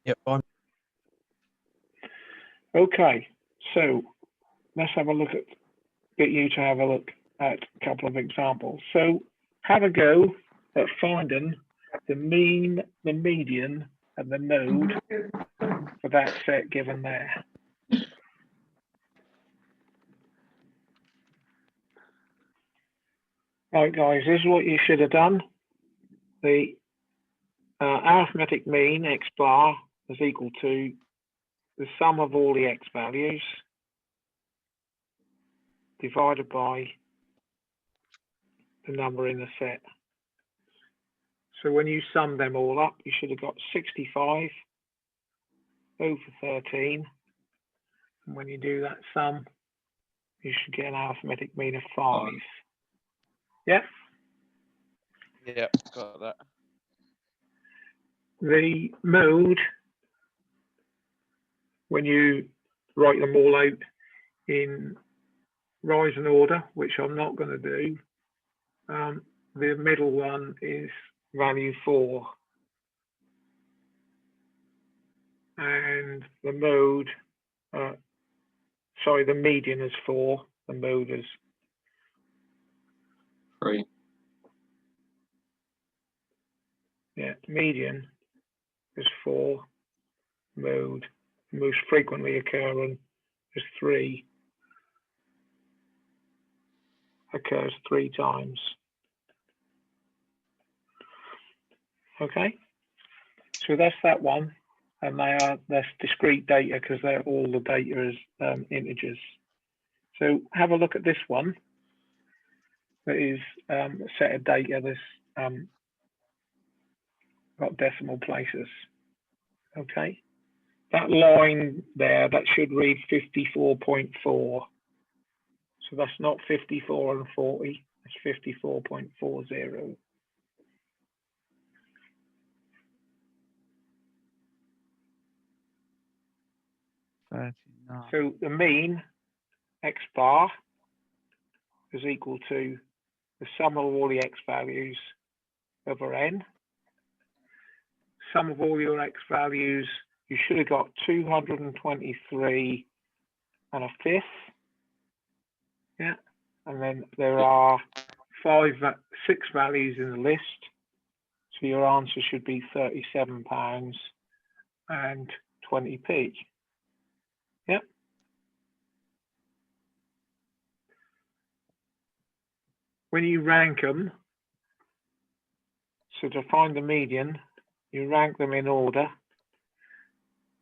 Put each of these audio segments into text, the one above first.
Yep, Okay, so let's have a look at, get you to have a look at a couple of examples. So have a go at finding the mean, the median, and the mode for that set given there. Right, guys, this is what you should have done. The arithmetic mean, x bar, is equal to the sum of all the x values divided by the number in the set. So when you sum them all up, you should have got 65 over 13. And when you do that sum, you should get an arithmetic mean of 5. Yeah? Yeah, got that. The mode, when you write them all out in rise and order, which I'm not going to do, the middle one is value 4. And the mode, sorry, the median is 4, the mode is 3. Yeah, median is 4, mode, most frequently occurring is 3, occurs 3 times. Okay, so that's that one, and that's discrete data because they're all the data is integers. So have a look at this one. That is a set of data that's got decimal places. Okay, that line there, that should read 54.4. So that's not 54 and 40, it's 54.40. So the mean x bar is equal to the sum of all the x values over n. Sum of all your x values, you should have got 223 and a fifth. Yeah, and then there are 6 values in the list. So your answer should be £37 and 20p. Yeah. When you rank them, so to find the median, you rank them in order.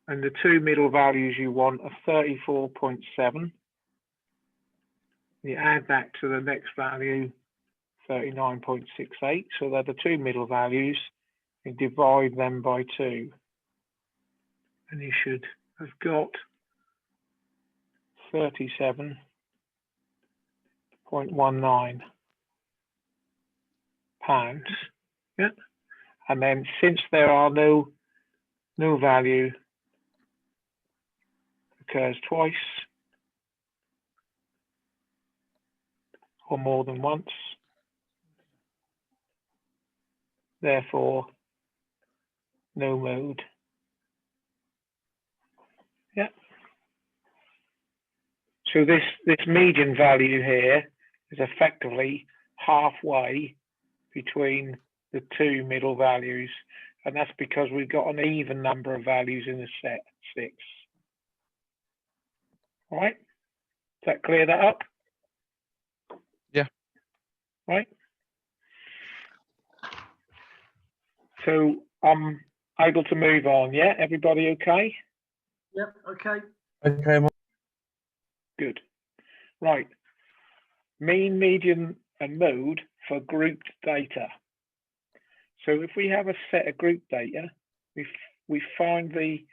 And the 2 middle values you want are 34.7. You add that to the next value, 39.68. So they're the 2 middle values. You divide them by 2. And you should have got 37.19 pounds. Yeah. And then since there are no value occurs twice or more than once, therefore no mode. Yeah. So this median value here is effectively halfway between the 2 middle values, and that's because we've got an even number of values in the set, 6. All right, does that clear that up? Yeah. Right. So I'm able to move on. Yeah, everybody okay? Yep, okay. okay. Good. Right. Mean, median, and mode for grouped data. So if we have a set of group data, we find the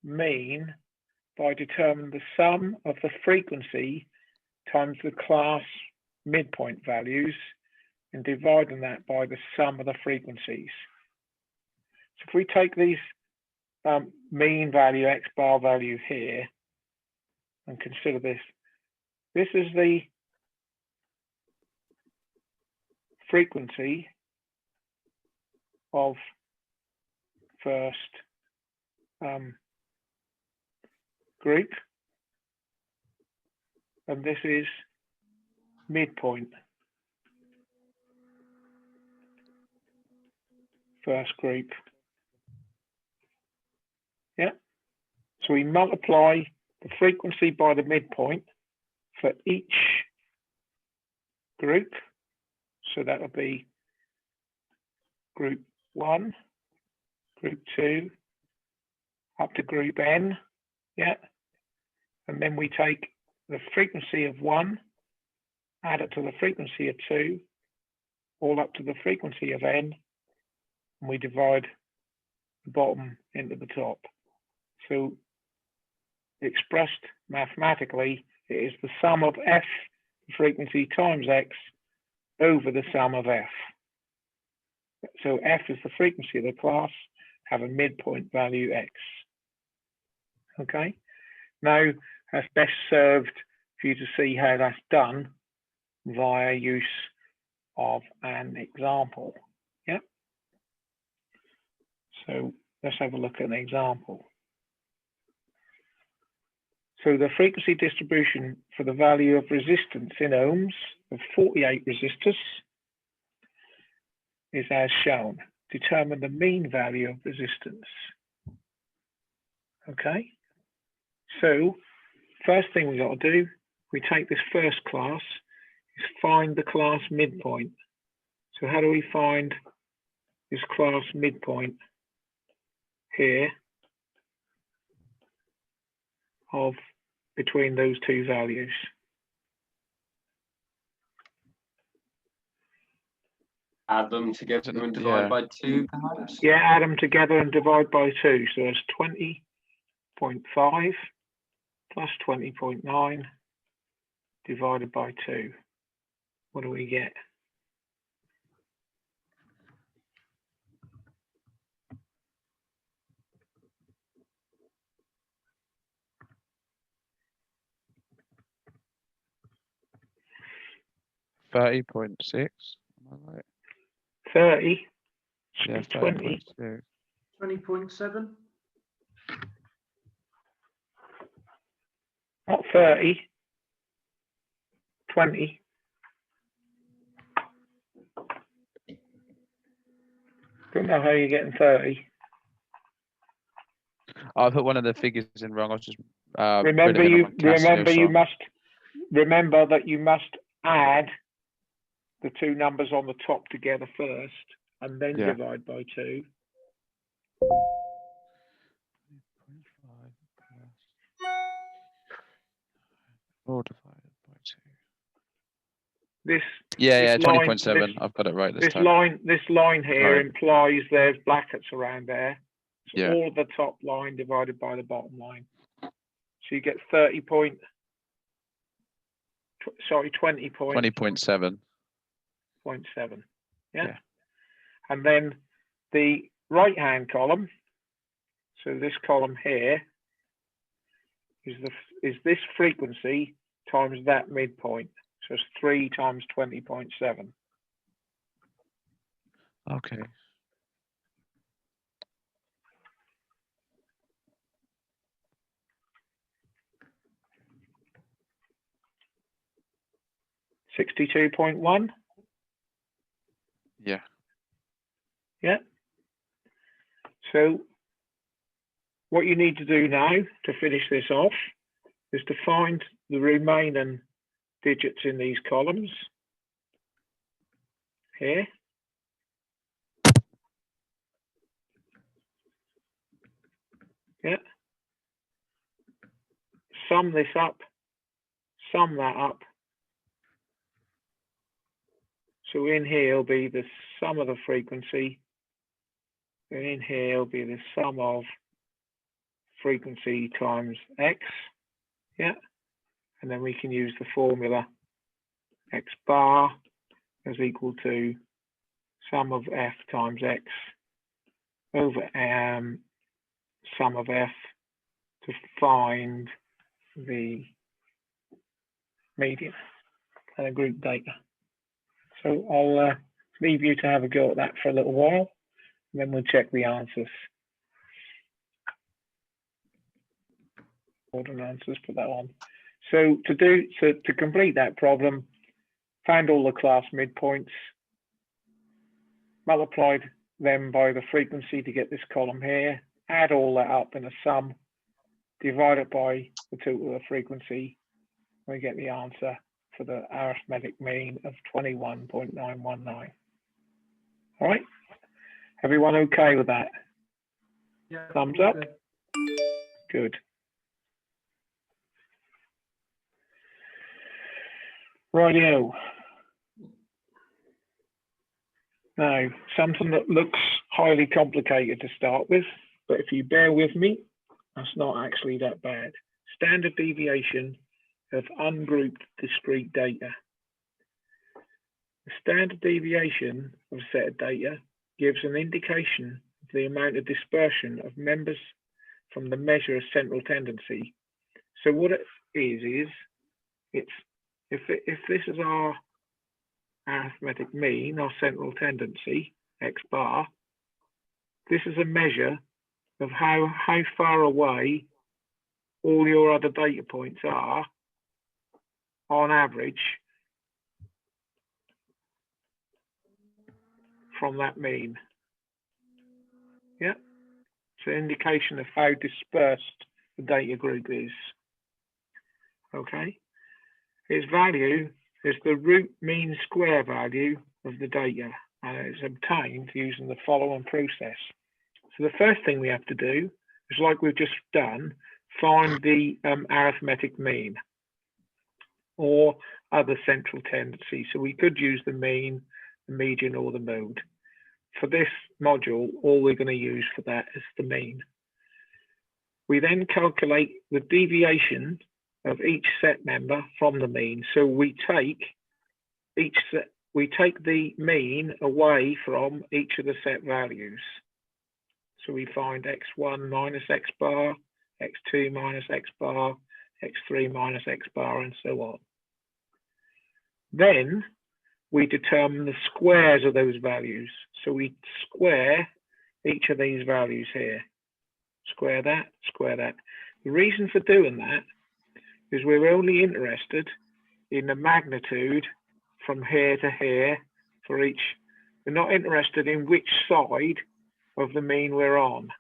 mean by determining the sum of the frequency times the class midpoint values and dividing that by the sum of the frequencies. So if we take these mean value, x bar value here, and consider this is the frequency of first group, and this is midpoint, first group. Yeah, so we multiply the frequency by the midpoint for each group. So that'll be group 1, group 2, up to group N. Yeah, and then we take the frequency of 1, add it to the frequency of 2, all up to the frequency of N, and we divide the bottom into the top. So expressed mathematically, it is the sum of F frequency times X over the sum of F. So F is the frequency of the class, have a midpoint value X. Okay, now that's best served for you to see how that's done via use of an example. Yeah, so let's have a look at an example. So the frequency distribution for the value of resistance in ohms of 48 resistors is as shown. Determine the mean value of resistance. Okay, so first thing we got to do, we take this first class, is find the class midpoint. So how do we find this class midpoint here of between those two values? Add them together and divide by 2, perhaps? Yeah, add them together and divide by 2. So it's 20.5 plus 20.9 divided by 2. What do we get? $30.6. Am I right? 30. Yeah, 20. 30.6. 20.7. Not 30. 20. Don't know how you're getting 30. I put one of the figures in wrong. I was just Remember that you must add the two numbers on the top together first and then divide by 2. 4 divided by 2. This 20.7. I've got it right this time. This line here Right. implies there's brackets around there. So Yeah. all of the top line divided by the bottom line. So you get 20.7. 20.7. Yeah. And then the right hand column, so this column here is this frequency times that midpoint. So it's 3 times 20.7. Okay. $62.1. Yeah. Yeah. So what you need to do now to finish this off is to find the remaining digits in these columns here. Yeah. Sum this up, sum that up. So in here will be the sum of the frequency, and in here will be the sum of frequency times X. Yeah. And then we can use the formula X bar is equal to sum of F times X over sum of F to find the median and a group data. So I'll leave you to have a go at that for a little while, and then we'll check the answers. ordinances, put that on. So to complete that problem, found all the class midpoints, multiplied them by the frequency to get this column here, add all that up in a sum, divide it by the total of the frequency, we get the answer for the arithmetic mean of 21.919. All right, everyone okay with that? Yeah. Thumbs up? Good. Rightio. Now, something that looks highly complicated to start with, but if you bear with me, that's not actually that bad. Standard deviation of ungrouped discrete data. The standard deviation of a set of data gives an indication of the amount of dispersion of members from the measure of central tendency. So what it is it's if this is our arithmetic mean, our central tendency, x bar, this is a measure of how far away all your other data points are on average from that mean. Yeah, it's an indication of how dispersed the data group is. Okay, its value is the root mean square value of the data, and it's obtained using the following process. So the first thing we have to do is, like we've just done, find the arithmetic mean or other central tendency. So we could use the mean, the median, or the mode. For this module, all we're going to use for that is the mean. We then calculate the deviation of each set member from the mean. So we take the mean away from each of the set values. So we find x1 minus x bar, x2 minus x bar, x3 minus x bar, and so on. Then we determine the squares of those values. So we square each of these values here. Square that, square that. The reason for doing that is we're only interested in the magnitude from here to here for each. We're not interested in which side of the mean we're on.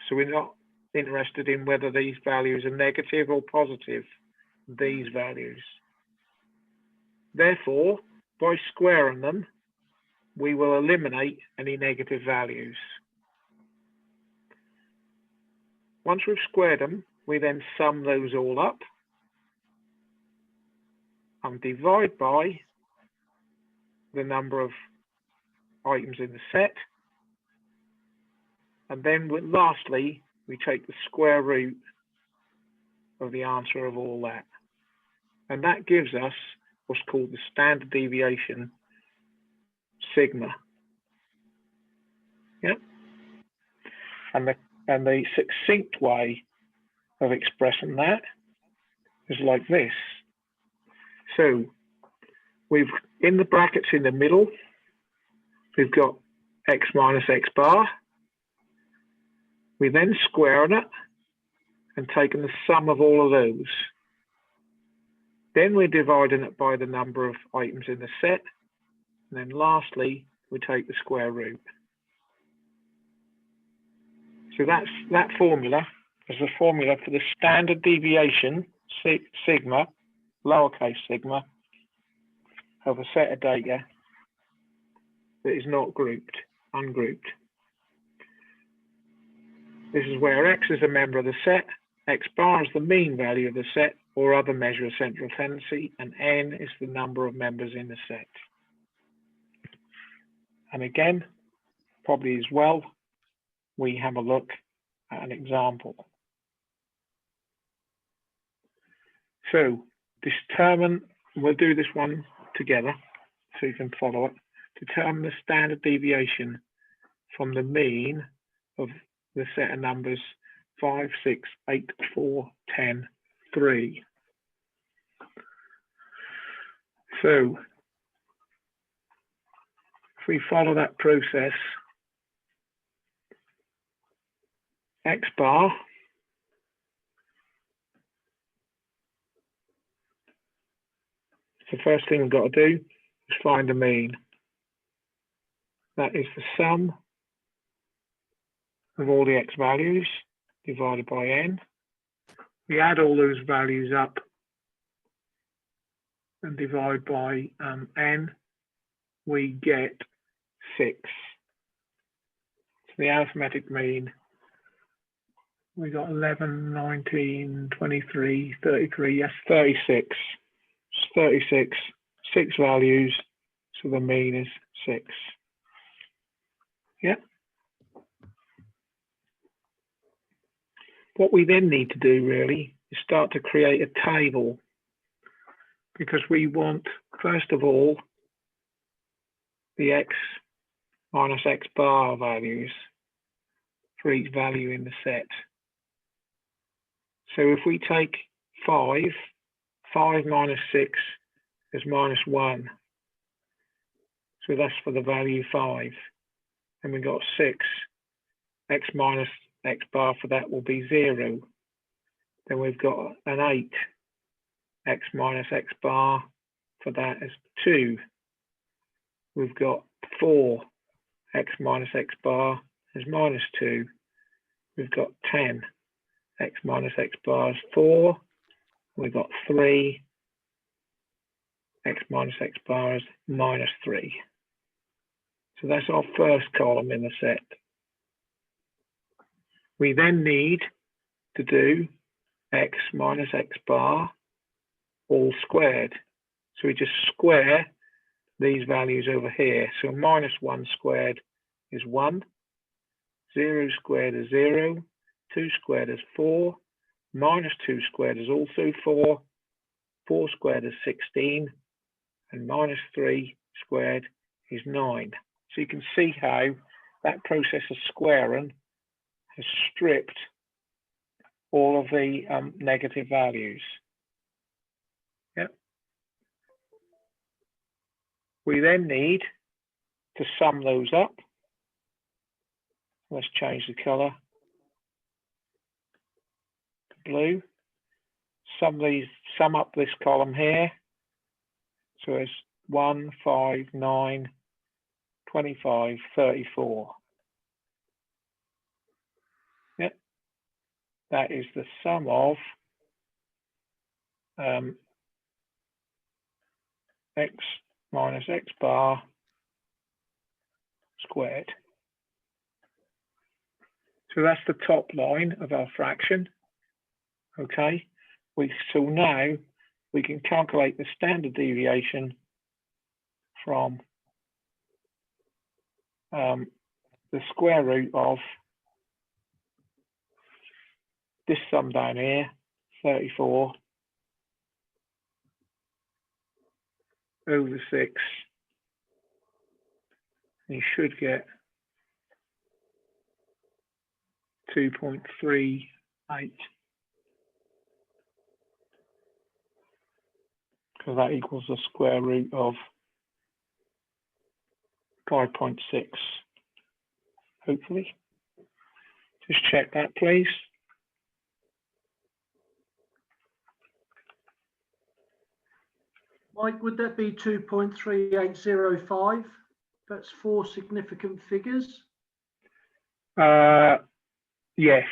So we're not interested in whether these values are negative or positive, these values. Therefore, by squaring them, we will eliminate any negative values. Once we've squared them, we then sum those all up and divide by the number of items in the set. And then lastly, we take the square root of the answer of all that. And that gives us what's called the standard deviation, sigma. Yep. And the succinct way of expressing that is like this. So we've, in the brackets in the middle, we've got x minus x bar. We then squared it and taken the sum of all of those. Then we're dividing it by the number of items in the set. And then lastly, we take the square root. So that formula is the formula for the standard deviation, sigma, lowercase sigma, of a set of data that is not grouped, ungrouped. This is where x is a member of the set, x bar is the mean value of the set or other measure of central tendency, and n is the number of members in the set. And again, probably as well, we have a look at an example. So determine, we'll do this one together so you can follow it. Determine the standard deviation from the mean of the set of numbers 5, 6, 8, 4, 10, 3. So if we follow that process, x bar So the first thing we've got to do is find the mean. That is the sum of all the x values divided by n. We add all those values up and divide by n, we get 6. So the arithmetic mean, we got 11, 19, 23, 33, yes, 36. It's 36, 6 values, so the mean is 6. Yeah. What we then need to do really is start to create a table, because we want, first of all, the x minus x bar values for each value in the set. So if we take 5 minus 6 is minus 1. So that's for the value 5. And we've got 6. X minus x bar for that will be 0. Then we've got an 8. X minus x bar for that is 2. We've got 4. X minus x bar is minus 2. We've got 10. X minus x bar is 4. We've got 3. X minus x bar is minus 3. So that's our first column in the set. We then need to do x minus x bar all squared. So we just square these values over here. So minus 1 squared is 1. 0 squared is 0. 2 squared is 4. Minus 2 squared is also 4. 4 squared is 16. And minus 3 squared is 9. So you can see how that process of squaring has stripped all of the negative values. Yep. We then need to sum those up. Let's change the color to blue. Sum up this column here. So it's 1, 5, 9, 25, 34. Yep. That is the sum of x minus x bar squared. So that's the top line of our fraction. Okay. So now we can calculate the standard deviation from the square root of this sum down here, 34 over 6. You should get 2.38. Because that equals the square root of 5.6. Hopefully. Just check that, please. Mike, would that be 2.3805? That's 4 significant figures. Yes.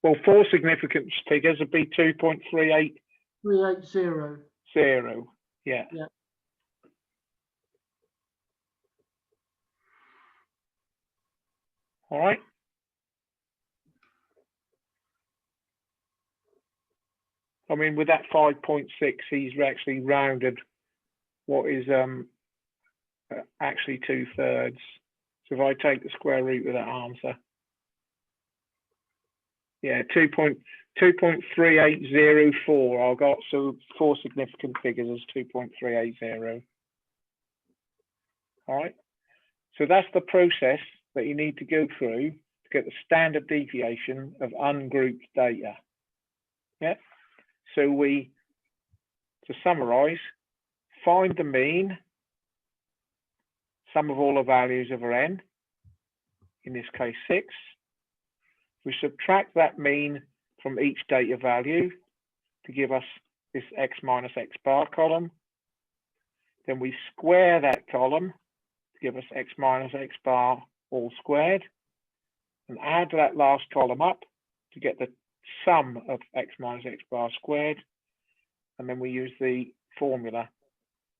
Well, 4 significant figures would be 2.38. 380. 0. Yeah. Yeah. All right. I mean, with that 5.6, he's actually rounded what is actually 2/3. So if I take the square root of that answer, yeah, 2.3804 I got. So 4 significant figures is 2.380. All right. So that's the process that you need to go through to get the standard deviation of ungrouped data. Yeah. So to summarize, find the mean, sum of all the values over n, in this case 6. We subtract that mean from each data value to give us this x minus x bar column. Then we square that column to give us x minus x bar all squared, and add that last column up to get the sum of x minus x bar squared. And then we use the formula,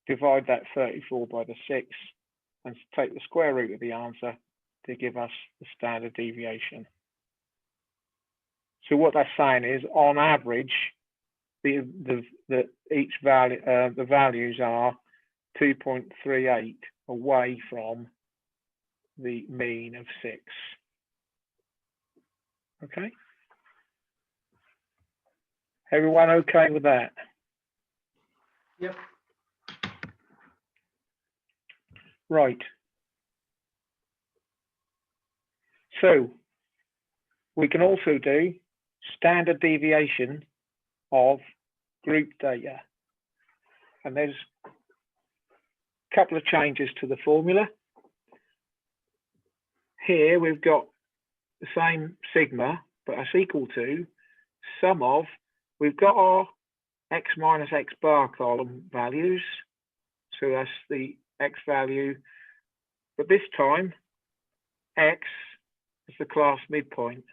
divide that 34 by the 6, and take the square root of the answer to give us the standard deviation. So what that's saying is, on average, the values are 2.38 away from the mean of 6. Okay. Everyone okay with that? Yep. Right. So we can also do standard deviation of group data. And there's a couple of changes to the formula. Here we've got the same sigma, but that's equal to sum of, we've got our x minus x bar column values. So that's the x value, but this time x is the class midpoint.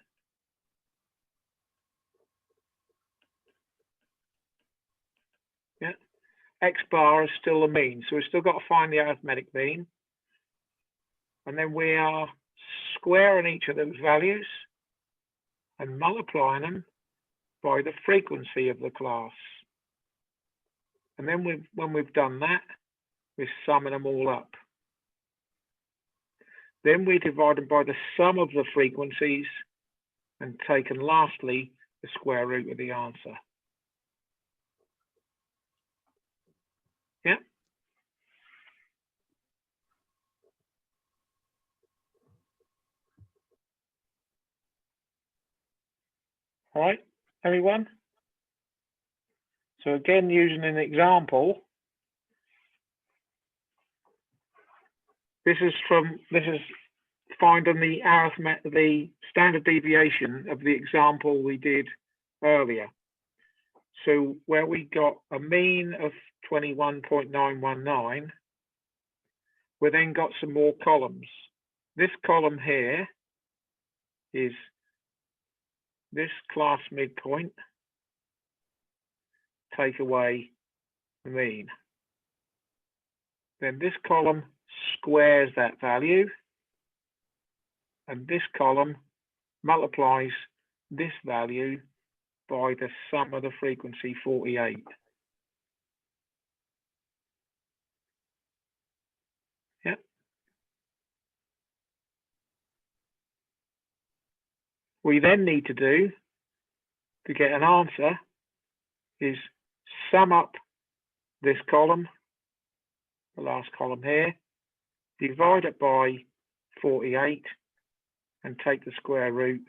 Yeah, x bar is still the mean, so we've still got to find the arithmetic mean, and then we are squaring each of those values and multiplying them by the frequency of the class. And then when we've done that, we're summing them all up. Then we divide them by the sum of the frequencies and taken lastly the square root of the answer. Yeah. All right, everyone. So again, using an example, this is finding the standard deviation of the example we did earlier. So where we got a mean of 21.919, we then got some more columns. This column here is this class midpoint, take away the mean. Then this column squares that value, and this column multiplies this value by the sum of the frequency 48. Yeah. We then need to do, to get an answer, is sum up this column, the last column here, divide it by 48, and take the square root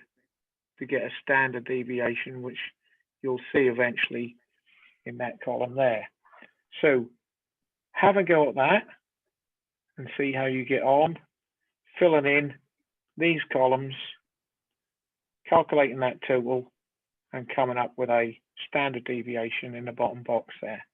to get a standard deviation, which you'll see eventually in that column there. So have a go at that and see how you get on, filling in these columns, calculating that total, and coming up with a standard deviation in the bottom box there.